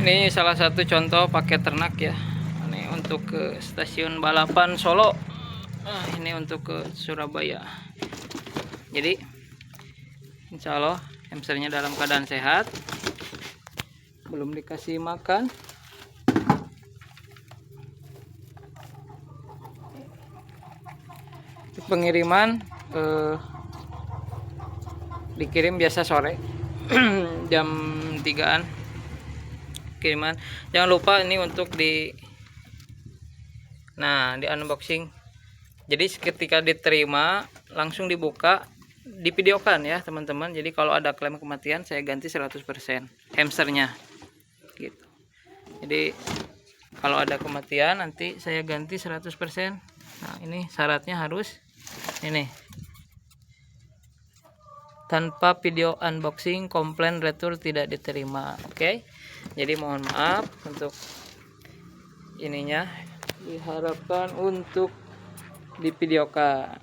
Ini salah satu contoh paket ternak ya. Ini untuk ke stasiun balapan Solo. Ini untuk ke Surabaya. Jadi insya Allah hamsternya dalam keadaan sehat, belum dikasih makan. Pengiriman dikirim biasa sore jam 3-an kiriman. Jangan lupa ini untuk di unboxing. Jadi ketika diterima langsung dibuka, divideokan ya teman-teman. Jadi kalau ada klaim kematian saya ganti 100% hamsternya gitu. Jadi kalau ada kematian nanti saya ganti 100%. Nah, ini syaratnya harus ini. Tanpa video unboxing, komplain retur tidak diterima. Oke. Jadi mohon maaf untuk ininya, diharapkan untuk divideokan.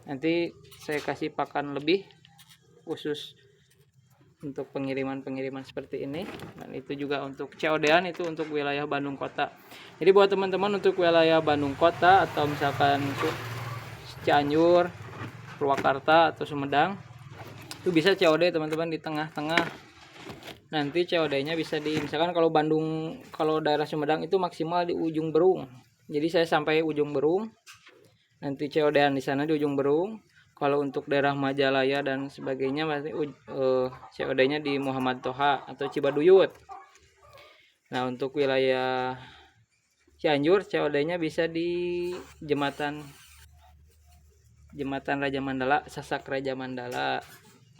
Nanti saya kasih pakan lebih khusus untuk pengiriman seperti ini, dan itu juga untuk COD-an, itu untuk wilayah Bandung Kota. Jadi buat teman-teman untuk wilayah Bandung Kota atau misalkan Cianjur, Purwakarta atau Sumedang, itu bisa COD teman-teman di tengah-tengah. Nanti COD-nya bisa di, misalkan kalau Bandung, kalau daerah Sumedang itu maksimal di ujung Berung. Jadi saya sampai ujung Berung, nanti COD-an di sana di ujung Berung. Kalau untuk daerah Majalaya dan sebagainya pasti COD-nya di Muhammad Toha atau Cibaduyut. Nah, untuk wilayah Cianjur COD-nya bisa di Jembatan Raja Mandala, Sasak Raja Mandala,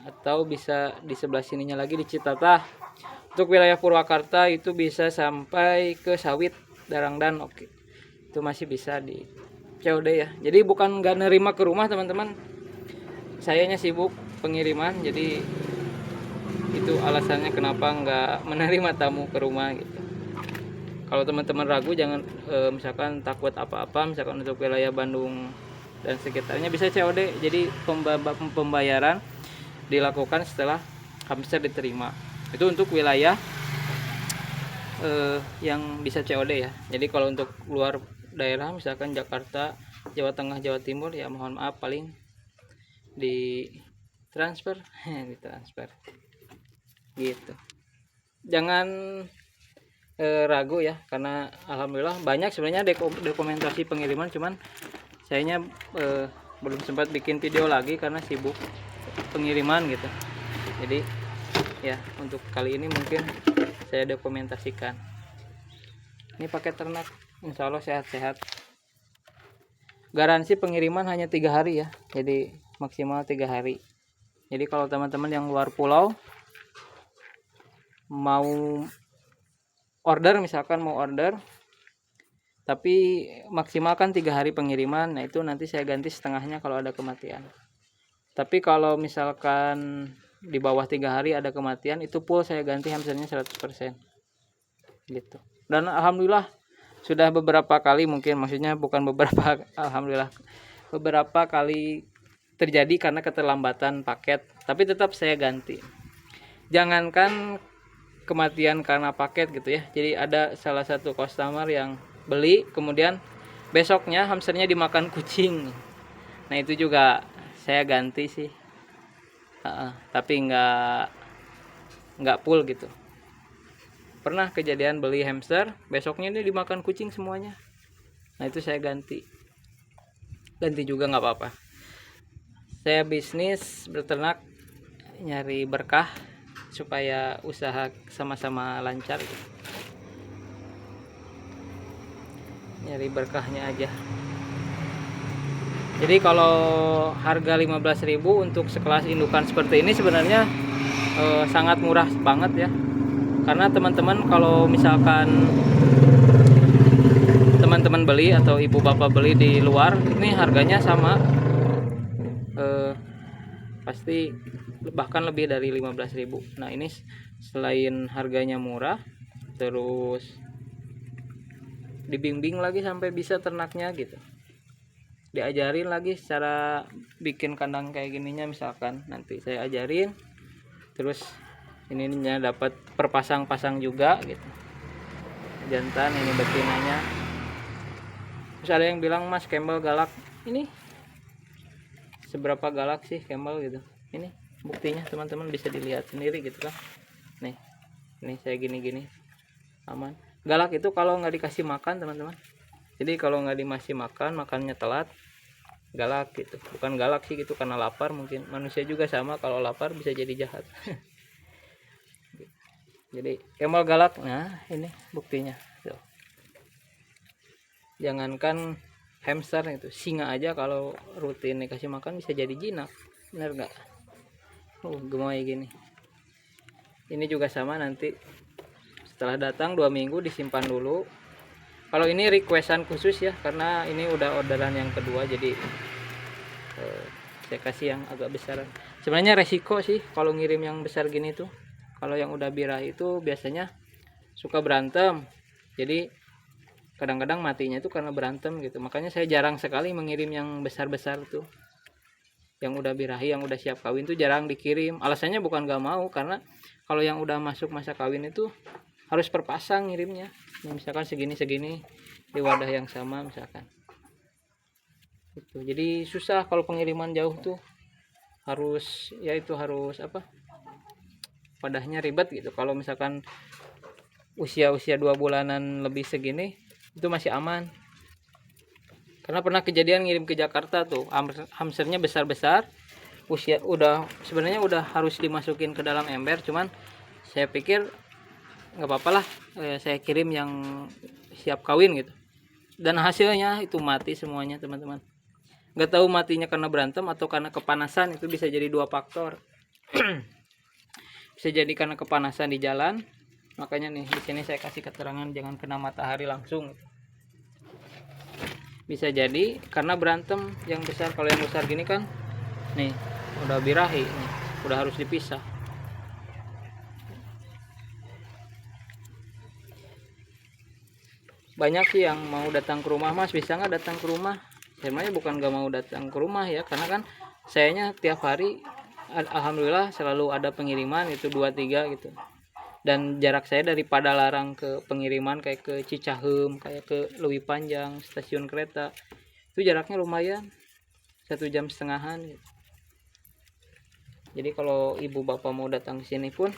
atau bisa di sebelah sininya lagi di Citatah. Untuk wilayah Purwakarta itu bisa sampai ke Sawit, Darangdan. Oke. Itu masih bisa di COD ya. Jadi bukan nggak nerima ke rumah teman-teman, sayanya sibuk pengiriman, jadi itu alasannya kenapa nggak menerima tamu ke rumah gitu. Kalau teman-teman ragu jangan misalkan takut apa-apa, misalkan untuk wilayah Bandung dan sekitarnya bisa COD. Jadi pembayaran dilakukan setelah hamster diterima. Itu untuk wilayah yang bisa COD ya. Jadi kalau untuk luar daerah misalkan Jakarta, Jawa Tengah, Jawa Timur ya mohon maaf, paling di transfer gitu. Jangan ragu ya, karena alhamdulillah banyak sebenarnya dokumentasi pengiriman, cuman sayanya belum sempat bikin video lagi karena sibuk pengiriman gitu. Jadi ya untuk kali ini mungkin saya dokumentasikan. Ini paket ternak, insya Allah sehat-sehat. Garansi pengiriman hanya 3 hari ya, jadi maksimal 3 hari. Jadi kalau teman-teman yang luar pulau mau order, misalkan mau order tapi maksimalkan 3 hari pengiriman, nah itu nanti saya ganti setengahnya kalau ada kematian. Tapi kalau misalkan di bawah 3 hari ada kematian, itu full saya ganti hamsternya 100% gitu. Dan alhamdulillah sudah beberapa kali, mungkin maksudnya bukan beberapa, alhamdulillah beberapa kali terjadi karena keterlambatan paket, tapi tetap saya ganti. Jangankan kematian karena paket gitu ya. Jadi ada salah satu customer yang beli, kemudian besoknya hamsternya dimakan kucing. Nah itu juga saya ganti sih, tapi nggak full gitu. Pernah kejadian beli hamster, besoknya ini dimakan kucing semuanya. Nah itu saya ganti juga nggak apa-apa. Saya bisnis beternak nyari berkah supaya usaha sama-sama lancar gitu. Nyari berkahnya aja. Jadi kalau harga 15.000 untuk sekelas indukan seperti ini sebenarnya sangat murah banget ya. Karena teman-teman kalau misalkan teman-teman beli atau ibu bapak beli di luar, ini harganya sama, pasti bahkan lebih dari 15.000. Nah ini selain harganya murah, terus dibimbing lagi sampai bisa ternaknya gitu. diajarin lagi cara bikin kandang kayak gininya, misalkan nanti saya ajarin. Terus ininya dapat perpasang-pasang juga gitu, jantan ini betinanya. Terus ada yang bilang, Mas Campbell galak. Ini seberapa galak sih Campbell gitu? Ini buktinya teman-teman bisa dilihat sendiri gitu kan. Nih, ini saya gini-gini aman. Galak itu kalau nggak dikasih makan teman-teman. Jadi kalau nggak dikasih makan, makannya telat, galak gitu. Bukan galak sih gitu, karena lapar mungkin. Manusia juga sama, kalau lapar bisa jadi jahat. Jadi Campbell galak. Nah ini buktinya tuh. Jangankan hamster itu, singa aja kalau rutin dikasih makan bisa jadi jinak, bener nggak? Gemoy gini. Ini juga sama, nanti setelah datang 2 minggu disimpan dulu. Kalau ini requestan khusus ya, karena ini udah orderan yang kedua, jadi saya kasih yang agak besar. Sebenarnya resiko sih kalau ngirim yang besar gini tuh, kalau yang udah birahi itu biasanya suka berantem, jadi kadang-kadang matinya itu karena berantem gitu. Makanya saya jarang sekali mengirim yang besar-besar tuh, yang udah birahi, yang udah siap kawin tuh jarang dikirim. Alasannya bukan gak mau, karena kalau yang udah masuk masa kawin itu harus perpasang ngirimnya. Misalkan segini-segini di wadah yang sama misalkan. Gitu. Jadi susah kalau pengiriman jauh tuh, harus ya itu harus apa? Wadahnya ribet gitu. Kalau misalkan usia 2 bulanan lebih segini itu masih aman. Karena pernah kejadian ngirim ke Jakarta tuh, hamsternya besar-besar, usia udah sebenarnya udah harus dimasukin ke dalam ember, cuman saya pikir nggak apa-apa lah, saya kirim yang siap kawin gitu. Dan hasilnya itu mati semuanya teman-teman. Nggak tahu matinya karena berantem atau karena kepanasan, itu bisa jadi 2 faktor. Bisa jadi karena kepanasan di jalan. Makanya nih di sini saya kasih keterangan jangan kena matahari langsung. Bisa jadi karena berantem yang besar. Kalau yang besar gini kan nih udah birahi nih, udah harus dipisah. Banyak sih yang mau datang ke rumah, Mas bisa nggak datang ke rumah? Sebenarnya bukan nggak mau datang ke rumah ya, karena kan sayanya tiap hari alhamdulillah selalu ada pengiriman itu 2-3 gitu. Dan jarak saya dari Padalarang ke pengiriman kayak ke Cicahem, kayak ke Leuwi Panjang stasiun kereta, itu jaraknya lumayan 1,5 jam gitu. Jadi kalau ibu bapak mau datang ke sini pun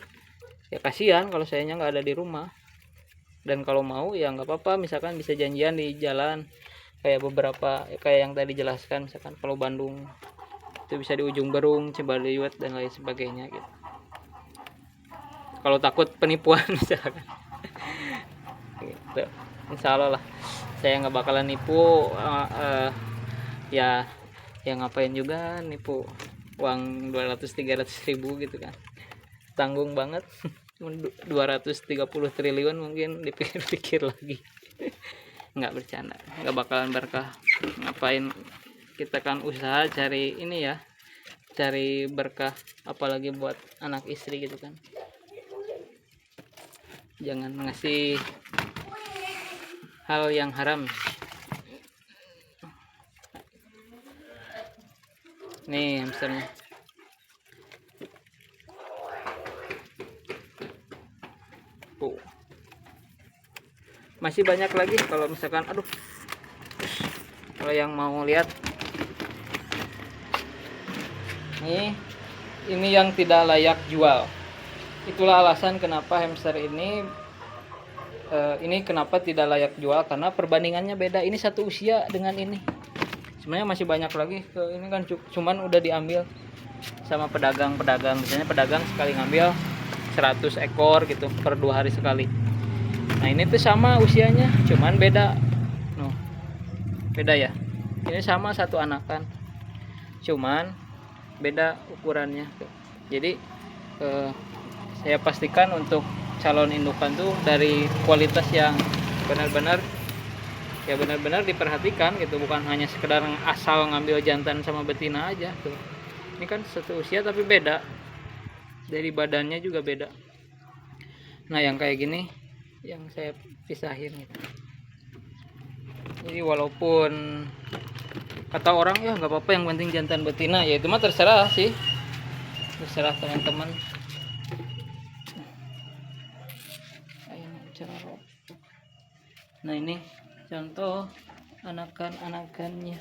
ya kasihan kalau sayanya nggak ada di rumah. Dan kalau mau ya nggak apa-apa, misalkan bisa janjian di jalan, kayak beberapa kayak yang tadi jelaskan, misalkan kalau Bandung itu bisa di Ujung Berung, Cibaduyut dan lain sebagainya gitu. Kalau takut penipuan misalkan gitu. Insya Allah lah saya nggak bakalan nipu, ya ngapain juga nipu uang 200-300 ribu gitu kan, tanggung banget. 230 triliun mungkin dipikir-pikir lagi. Nggak bercanda, nggak bakalan berkah. Ngapain kita kan usaha cari ini ya, cari berkah, apalagi buat anak istri gitu kan. Jangan ngasih hal yang haram. Nih hamsternya. Masih banyak lagi kalau misalkan, aduh, kalau yang mau lihat nih, ini yang tidak layak jual. Itulah alasan kenapa hamster ini kenapa tidak layak jual, karena perbandingannya beda. Ini satu usia dengan ini. Sebenarnya masih banyak lagi, ini kan cuman udah diambil sama pedagang-pedagang. Misalnya pedagang sekali ngambil 100 ekor gitu per 2 hari sekali. Nah ini tuh sama usianya, cuman beda. Beda ya. Ini sama satu anakan, cuman beda ukurannya. Jadi saya pastikan untuk calon indukan tuh dari kualitas yang benar-benar diperhatikan gitu, bukan hanya sekedar asal ngambil jantan sama betina aja tuh. Ini kan satu usia tapi beda, dari badannya juga beda. Nah yang kayak gini yang saya pisahin gitu. Jadi walaupun kata orang ya nggak apa-apa, yang penting jantan betina, ya itu mah terserah sih, terserah teman-teman. Nah ini contoh anakan-anakannya.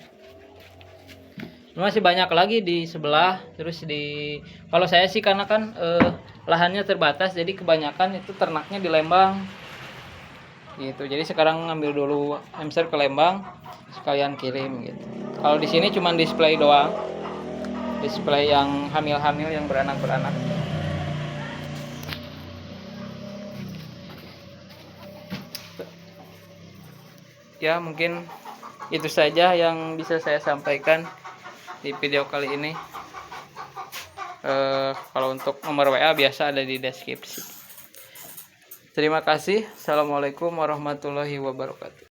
Masih banyak lagi di sebelah. Terus kalau saya sih karena kan lahannya terbatas, jadi kebanyakan itu ternaknya di Lembang gitu. Jadi sekarang ngambil dulu hamster ke Lembang, sekalian kirim gitu. Kalau di sini cuma display doang, display yang hamil-hamil, yang beranak-beranak. Ya mungkin itu saja yang bisa saya sampaikan di video kali ini. Kalau untuk nomor WA biasa ada di deskripsi. Terima kasih. Assalamualaikum warahmatullahi wabarakatuh.